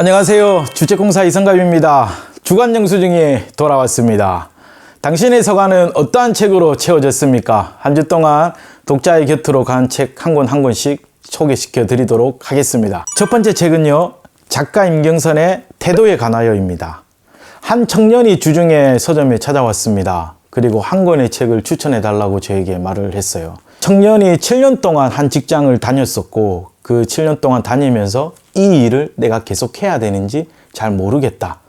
안녕하세요. 주택공사 이성갑입니다. 주간 영수증이 돌아왔습니다. 당신의 서간은 어떠한 책으로 채워졌습니까? 한 주 동안 독자의 곁으로 간 책 한 권 한 권씩 소개시켜 드리도록 하겠습니다. 첫 번째 책은요, 작가 임경선의 태도에 관하여입니다. 한 청년이 주중에 서점에 찾아왔습니다. 그리고 한 권의 책을 추천해 달라고 저에게 말을 했어요. 청년이 7년 동안 한 직장을 다녔었고 그 7년 동안 다니면서 이 일을 내가 계속 해야 되는지 잘 모르겠다.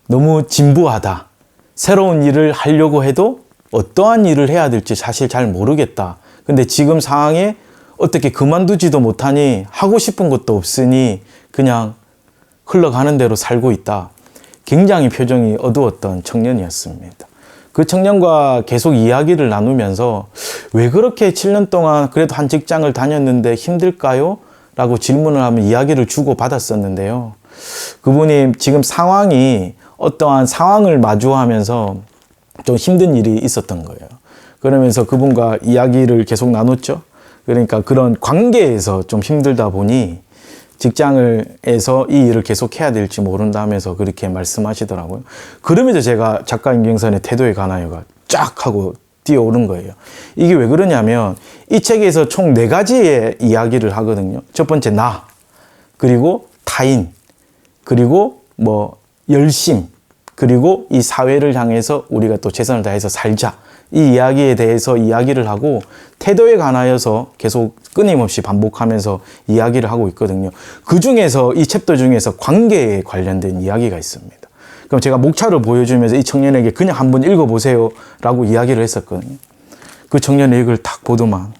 너무 진부하다. 새로운 일을 하려고 해도 어떠한 일을 해야 될지 사실 잘 모르겠다. 근데 지금 상황에 어떻게 그만두지도 못하니 하고 싶은 것도 없으니 그냥 흘러가는 대로 살고 있다. 굉장히 표정이 어두웠던 청년이었습니다. 그 청년과 계속 이야기를 나누면서 왜 그렇게 7년 동안 그래도 한 직장을 다녔는데 힘들까요? 라고 질문을 하면 이야기를 주고 받았었는데요. 그분이 지금 상황이 어떠한 상황을 마주하면서 좀 힘든 일이 있었던 거예요. 그러면서 그분과 이야기를 계속 나눴죠. 그러니까 그런 관계에서 좀 힘들다 보니 직장에서 이 일을 계속 해야 될지 모른다 하면서 그렇게 말씀하시더라고요. 그러면서 제가 작가 임경선의 태도에 관하여가 쫙 하고 뛰어오른 거예요. 이게 왜 그러냐면 이 책에서 총 4가지의 이야기를 하거든요. 첫 번째 나, 그리고 타인, 그리고 열심, 그리고 이 사회를 향해서 우리가 또 최선을 다해서 살자. 이 이야기에 대해서 이야기를 하고 태도에 관하여서 계속 끊임없이 반복하면서 이야기를 하고 있거든요. 그 중에서 이 챕터 중에서 관계에 관련된 이야기가 있습니다. 그럼 제가 목차를 보여주면서 이 청년에게 그냥 한번 읽어보세요 라고 이야기를 했었거든요. 그 청년의 이걸 탁 보더만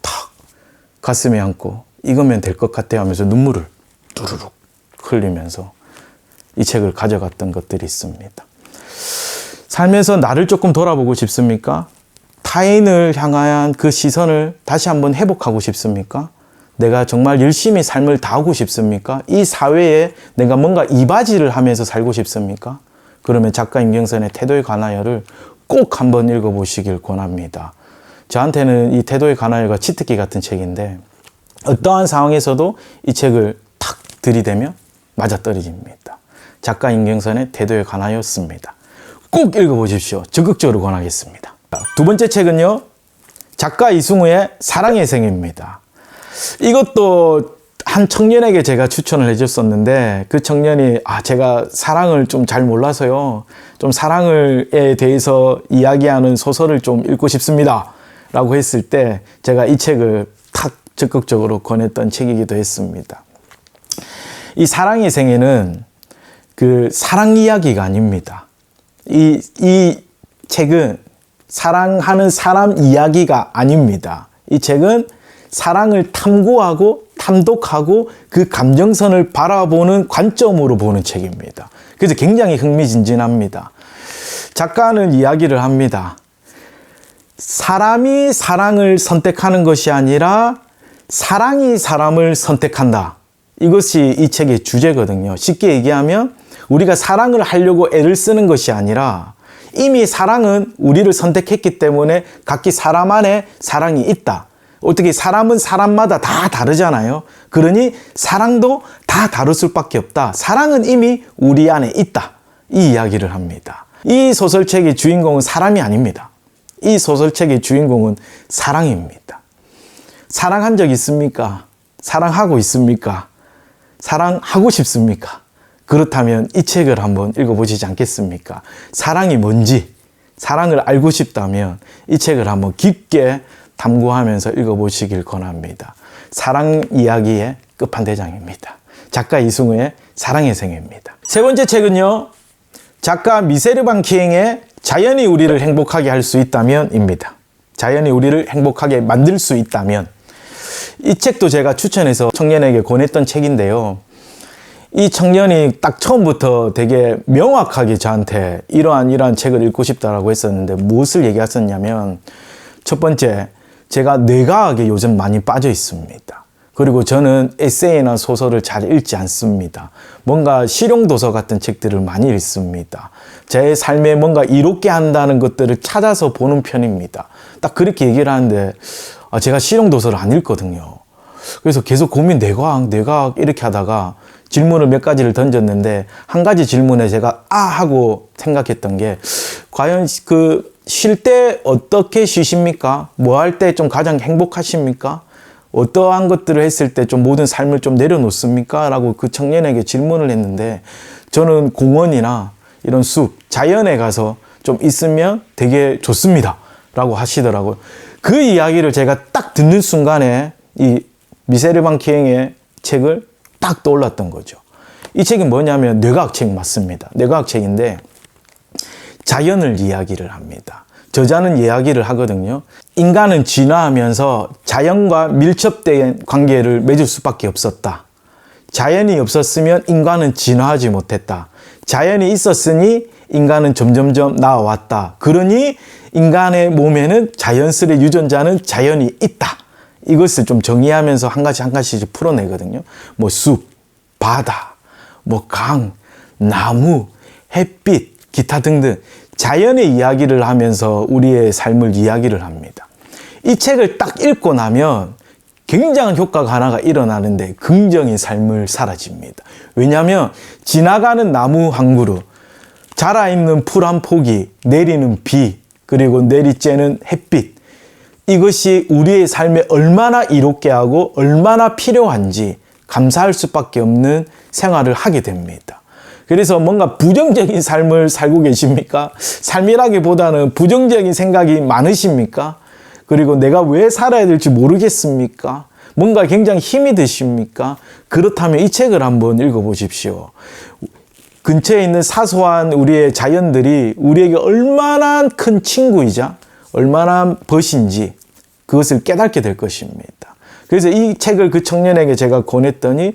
탁 가슴에 안고 이거면 될 것 같아 하면서 눈물을 두루룩 흘리면서 이 책을 가져갔던 것들이 있습니다. 살면서 나를 조금 돌아보고 싶습니까? 타인을 향한 그 시선을 다시 한번 회복하고 싶습니까? 내가 정말 열심히 삶을 다하고 싶습니까? 이 사회에 내가 뭔가 이바지를 하면서 살고 싶습니까? 그러면 작가 임경선의 태도에 관하여를 꼭 한번 읽어보시길 권합니다. 저한테는 이 태도에 관하여가 치트키 같은 책인데 어떠한 상황에서도 이 책을 탁 들이대면 맞아떨어집니다. 작가 임경선의 태도에 관하여였습니다. 꼭 읽어보십시오. 적극적으로 권하겠습니다. 두 번째 책은요, 작가 이승우의 사랑의 생입니다. 이것도 한 청년에게 제가 추천을 해줬었는데 그 청년이 제가 사랑을 좀 잘 몰라서요, 좀 사랑에 대해서 이야기하는 소설을 좀 읽고 싶습니다 라고 했을 때 제가 이 책을 탁 적극적으로 권했던 책이기도 했습니다. 이 사랑의 생애는 그 사랑 이야기가 아닙니다. 이 책은 사랑하는 사람 이야기가 아닙니다. 이 책은 사랑을 탐구하고 탐독하고 그 감정선을 바라보는 관점으로 보는 책입니다. 그래서 굉장히 흥미진진합니다. 작가는 이야기를 합니다. 사람이 사랑을 선택하는 것이 아니라 사랑이 사람을 선택한다. 이것이 이 책의 주제거든요. 쉽게 얘기하면 우리가 사랑을 하려고 애를 쓰는 것이 아니라 이미 사랑은 우리를 선택했기 때문에 각기 사람 안에 사랑이 있다. 어떻게 사람은 사람마다 다 다르잖아요. 그러니 사랑도 다 다를 수밖에 없다. 사랑은 이미 우리 안에 있다. 이 이야기를 합니다. 이 소설책의 주인공은 사람이 아닙니다. 이 소설책의 주인공은 사랑입니다. 사랑한 적 있습니까? 사랑하고 있습니까? 사랑하고 싶습니까? 그렇다면 이 책을 한번 읽어보시지 않겠습니까? 사랑이 뭔지, 사랑을 알고 싶다면 이 책을 한번 깊게 탐구하면서 읽어보시길 권합니다. 사랑 이야기의 끝판대장입니다. 작가 이승우의 사랑의 생애입니다. 세 번째 책은요, 작가 미세르 방키행의 자연이 우리를 행복하게 할 수 있다면입니다. 자연이 우리를 행복하게 만들 수 있다면. 이 책도 제가 추천해서 청년에게 권했던 책인데요. 이 청년이 딱 처음부터 되게 명확하게 저한테 이러한 책을 읽고 싶다라고 했었는데 무엇을 얘기했었냐면, 첫 번째, 제가 뇌과학에 요즘 많이 빠져 있습니다. 그리고 저는 에세이나 소설을 잘 읽지 않습니다. 뭔가 실용도서 같은 책들을 많이 읽습니다. 제 삶에 뭔가 이롭게 한다는 것들을 찾아서 보는 편입니다. 딱 그렇게 얘기를 하는데 제가 실용도서를 안 읽거든요. 그래서 계속 고민, 뇌과학 이렇게 하다가 질문을 몇 가지를 던졌는데 한 가지 질문에 제가 하고 생각했던 게 과연 쉴 때 어떻게 쉬십니까? 뭐 할 때 좀 가장 행복하십니까? 어떠한 것들을 했을 때 좀 모든 삶을 좀 내려놓습니까? 라고 그 청년에게 질문을 했는데 저는 공원이나 이런 숲, 자연에 가서 좀 있으면 되게 좋습니다. 라고 하시더라고요. 그 이야기를 제가 딱 듣는 순간에 이 미세르 반 키엥의 책을 딱 떠올랐던 거죠. 이 책이 뭐냐면 뇌과학 책 맞습니다. 뇌과학 책인데 자연을 이야기를 합니다. 저자는 이야기를 하거든요. 인간은 진화하면서 자연과 밀접된 관계를 맺을 수밖에 없었다. 자연이 없었으면 인간은 진화하지 못했다. 자연이 있었으니 인간은 점점점 나아왔다. 그러니 인간의 몸에는 자연스레 유전자는 자연이 있다. 이것을 좀 정의하면서 한 가지씩 풀어내거든요. 뭐 숲, 바다, 뭐 강, 나무, 햇빛, 기타 등등 자연의 이야기를 하면서 우리의 삶을 이야기를 합니다. 이 책을 딱 읽고 나면 굉장한 효과가 하나가 일어나는데 긍정의 삶을 살아집니다. 왜냐하면 지나가는 나무 한 그루, 자라있는 풀 한 포기, 내리는 비, 그리고 내리쬐는 햇빛, 이것이 우리의 삶에 얼마나 이롭게 하고 얼마나 필요한지 감사할 수밖에 없는 생활을 하게 됩니다. 그래서 뭔가 부정적인 삶을 살고 계십니까? 삶이라기보다는 부정적인 생각이 많으십니까? 그리고 내가 왜 살아야 될지 모르겠습니까? 뭔가 굉장히 힘이 드십니까? 그렇다면 이 책을 한번 읽어보십시오. 근처에 있는 사소한 우리의 자연들이 우리에게 얼마나 큰 친구이자 얼마나 벗인지 그것을 깨닫게 될 것입니다. 그래서 이 책을 그 청년에게 제가 권했더니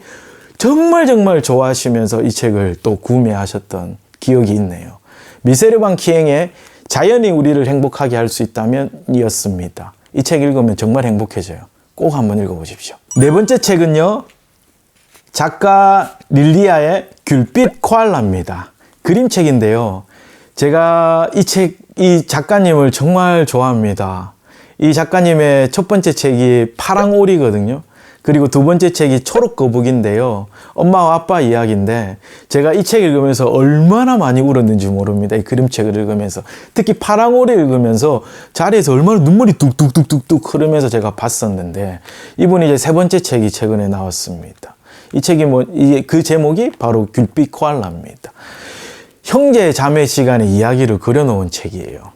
정말 좋아하시면서 이 책을 또 구매하셨던 기억이 있네요. 미세르 반 키엥의 자연이 우리를 행복하게 할 수 있다면 이었습니다. 이 책 읽으면 정말 행복해져요. 꼭 한번 읽어보십시오. 네 번째 책은요. 작가 릴리아의 귤빛 코알라입니다. 그림책인데요. 제가 이 작가님을 정말 좋아합니다. 이 작가님의 첫 번째 책이 파랑오리거든요. 그리고 두 번째 책이 초록거북인데요. 엄마와 아빠 이야기인데 제가 이 책 읽으면서 얼마나 많이 울었는지 모릅니다. 이 그림책을 읽으면서. 특히 파랑오리 읽으면서 자리에서 얼마나 눈물이 뚝뚝뚝뚝뚝 흐르면서 제가 봤었는데 이분이 이제 세 번째 책이 최근에 나왔습니다. 이 책이 그 제목이 바로 귤빛 코알라입니다. 형제 자매 시간의 이야기를 그려놓은 책이에요.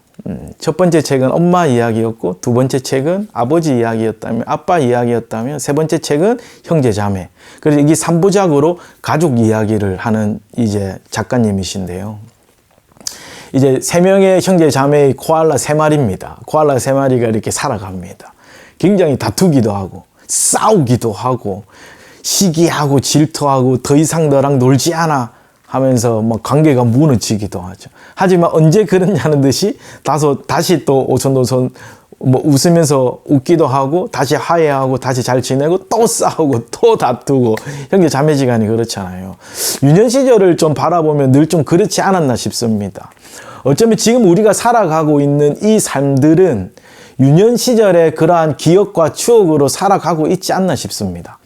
첫 번째 책은 엄마 이야기였고 두 번째 책은 아버지 이야기였다면 아빠 이야기였다면 세 번째 책은 형제 자매. 그래서 이게 3부작으로 가족 이야기를 하는 이제 작가님이신데요. 이제 3명의 형제 자매의 코알라 3마리입니다. 코알라 3마리가 이렇게 살아갑니다. 굉장히 다투기도 하고 싸우기도 하고 시기하고 질투하고 더 이상 너랑 놀지 않아 하면서 막 관계가 무너지기도 하죠. 하지만 언제 그러냐는 듯이 다시 또 오손도손 뭐 웃으면서 웃기도 하고 다시 화해하고 다시 잘 지내고 또 싸우고 또 다투고 형제 자매지간이 그렇잖아요. 유년 시절을 좀 바라보면 늘 좀 그렇지 않았나 싶습니다. 어쩌면 지금 우리가 살아가고 있는 이 삶들은 유년 시절의 그러한 기억과 추억으로 살아가고 있지 않나 싶습니다.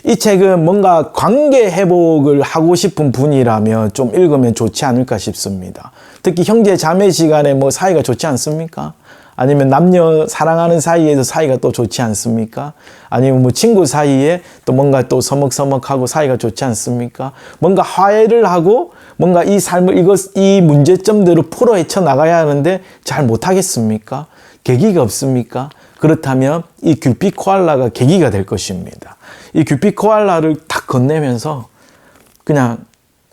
이 책은 뭔가 관계 회복을 하고 싶은 분이라면 좀 읽으면 좋지 않을까 싶습니다. 특히 형제 자매 시간에 뭐 사이가 좋지 않습니까? 아니면 남녀 사랑하는 사이에도 사이가 또 좋지 않습니까? 아니면 뭐 친구 사이에 또 뭔가 또 서먹서먹하고 사이가 좋지 않습니까? 뭔가 화해를 하고 뭔가 이 삶을 이 문제점대로 풀어 헤쳐 나가야 하는데 잘 못하겠습니까? 계기가 없습니까? 그렇다면 이 귤빛 코알라가 계기가 될 것입니다. 이 귤빛 코알라를 딱 건네면서 그냥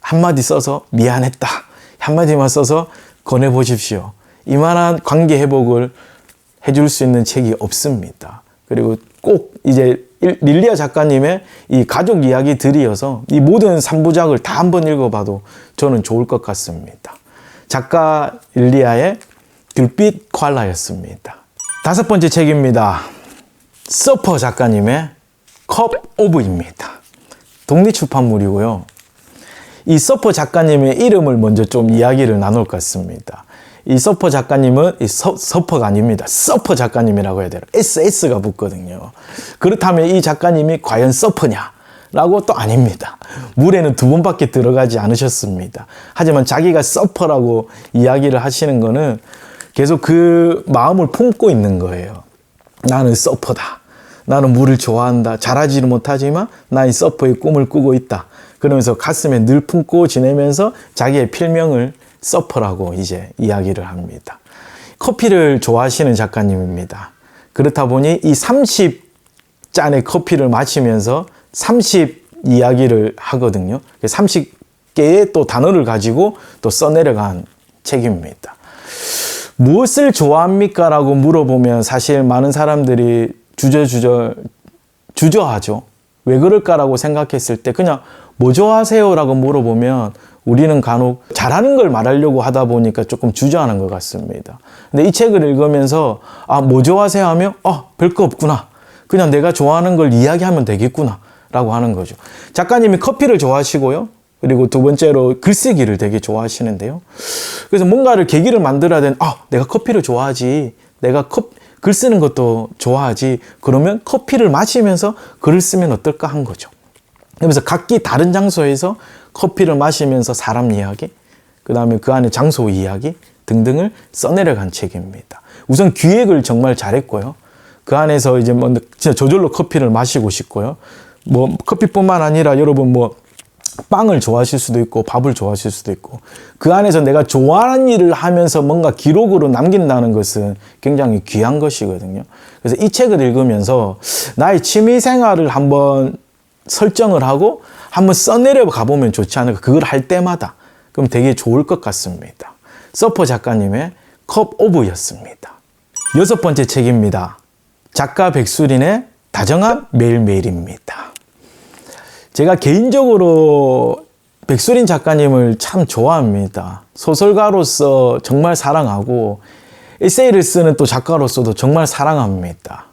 한마디 써서 미안했다. 한마디만 써서 권해보십시오. 이만한 관계 회복을 해줄 수 있는 책이 없습니다. 그리고 꼭 이제 릴리아 작가님의 이 가족 이야기들이어서 이 모든 3부작을 다 한번 읽어봐도 저는 좋을 것 같습니다. 작가 릴리아의 귤빛 코알라였습니다. 다섯 번째 책입니다. 서퍼 작가님의 컵 오브입니다. 독립출판물이고요. 이 서퍼 작가님의 이름을 먼저 좀 이야기를 나눌 것 같습니다. 이 서퍼 작가님은 서퍼가 아닙니다. 서퍼 작가님이라고 해야 돼요. SS가 붙거든요. 그렇다면 이 작가님이 과연 서퍼냐? 라고 또 아닙니다. 물에는 2번밖에 들어가지 않으셨습니다. 하지만 자기가 서퍼라고 이야기를 하시는 거는 계속 그 마음을 품고 있는 거예요. 나는 서퍼다. 나는 물을 좋아한다. 잘하지는 못하지만 나의 서퍼의 꿈을 꾸고 있다. 그러면서 가슴에 늘 품고 지내면서 자기의 필명을 서퍼라고 이제 이야기를 합니다. 커피를 좋아하시는 작가님입니다. 그렇다 보니 이 30잔의 커피를 마시면서 30 이야기를 하거든요. 30개의 또 단어를 가지고 또 써내려간 책입니다. 무엇을 좋아합니까? 라고 물어보면 사실 많은 사람들이 주저하죠. 왜 그럴까라고 생각했을 때 그냥 뭐 좋아하세요? 라고 물어보면 우리는 간혹 잘하는 걸 말하려고 하다 보니까 조금 주저하는 것 같습니다. 근데 이 책을 읽으면서 뭐 좋아하세요? 하면 별거 없구나. 그냥 내가 좋아하는 걸 이야기하면 되겠구나 라고 하는 거죠. 작가님이 커피를 좋아하시고요. 그리고 두 번째로 글쓰기를 되게 좋아하시는데요. 그래서 뭔가를 계기를 만들어야 되는 내가 커피를 좋아하지. 내가 글 쓰는 것도 좋아하지. 그러면 커피를 마시면서 글을 쓰면 어떨까 한 거죠. 그러면서 각기 다른 장소에서 커피를 마시면서 사람 이야기, 그 다음에 그 안에 장소 이야기 등등을 써내려간 책입니다. 우선 기획을 정말 잘했고요. 그 안에서 이제 진짜 저절로 커피를 마시고 싶고요. 커피뿐만 아니라 여러분 빵을 좋아하실 수도 있고 밥을 좋아하실 수도 있고 그 안에서 내가 좋아하는 일을 하면서 뭔가 기록으로 남긴다는 것은 굉장히 귀한 것이거든요. 그래서 이 책을 읽으면서 나의 취미 생활을 한번 설정을 하고 한번 써내려 가보면 좋지 않을까. 그걸 할 때마다 그럼 되게 좋을 것 같습니다. 서퍼 작가님의 컵 오브였습니다. 6번째 책입니다. 작가 백수린의 다정한 매일매일입니다. 제가 개인적으로 백수린 작가님을 참 좋아합니다. 소설가로서 정말 사랑하고 에세이를 쓰는 또 작가로서도 정말 사랑합니다.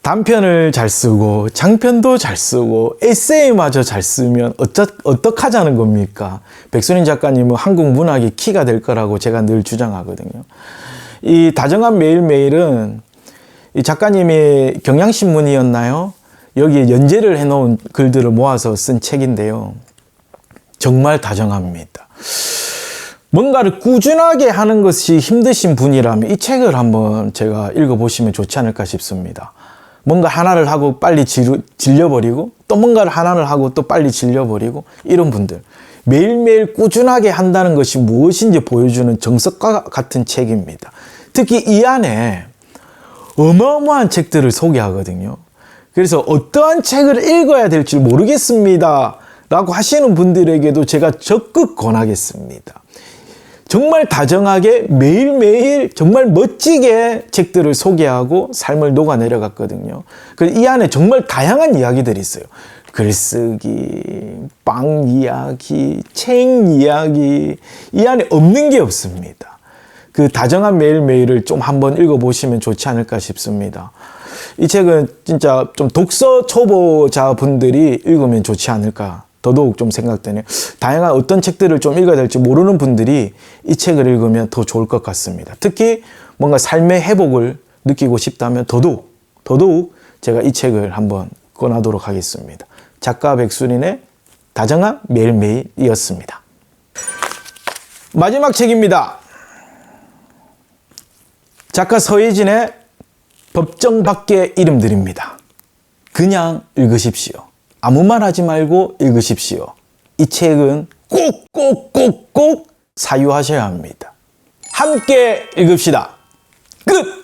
단편을 잘 쓰고 장편도 잘 쓰고 에세이마저 잘 쓰면 어떡하자는 겁니까? 백수린 작가님은 한국 문학의 키가 될 거라고 제가 늘 주장하거든요. 이 다정한 매일매일은 이 작가님이 경향신문이었나요? 여기에 연재를 해놓은 글들을 모아서 쓴 책인데요. 정말 다정합니다. 뭔가를 꾸준하게 하는 것이 힘드신 분이라면 이 책을 한번 제가 읽어보시면 좋지 않을까 싶습니다. 뭔가 하나를 하고 빨리 질려버리고 또 뭔가를 하나를 하고 또 빨리 질려버리고 이런 분들. 매일매일 꾸준하게 한다는 것이 무엇인지 보여주는 정석과 같은 책입니다. 특히 이 안에 어마어마한 책들을 소개하거든요. 그래서 어떠한 책을 읽어야 될지 모르겠습니다 라고 하시는 분들에게도 제가 적극 권하겠습니다. 정말 다정하게 매일매일 정말 멋지게 책들을 소개하고 삶을 녹아내려갔거든요. 그래서 이 안에 정말 다양한 이야기들이 있어요. 글쓰기, 빵 이야기, 책 이야기, 이 안에 없는 게 없습니다. 그 다정한 매일매일을 좀 한번 읽어보시면 좋지 않을까 싶습니다. 이 책은 진짜 좀 독서 초보자 분들이 읽으면 좋지 않을까 더더욱 좀 생각되네요. 다양한 어떤 책들을 좀 읽어야 될지 모르는 분들이 이 책을 읽으면 더 좋을 것 같습니다. 특히 뭔가 삶의 회복을 느끼고 싶다면 더더욱 제가 이 책을 한번 권하도록 하겠습니다. 작가 백수린의 다정한 매일매일이었습니다. 마지막 책입니다. 작가 서예진의 법정 밖의 이름들입니다. 그냥 읽으십시오. 아무 말 하지 말고 읽으십시오. 이 책은 꼭 사유하셔야 합니다. 함께 읽읍시다. 끝!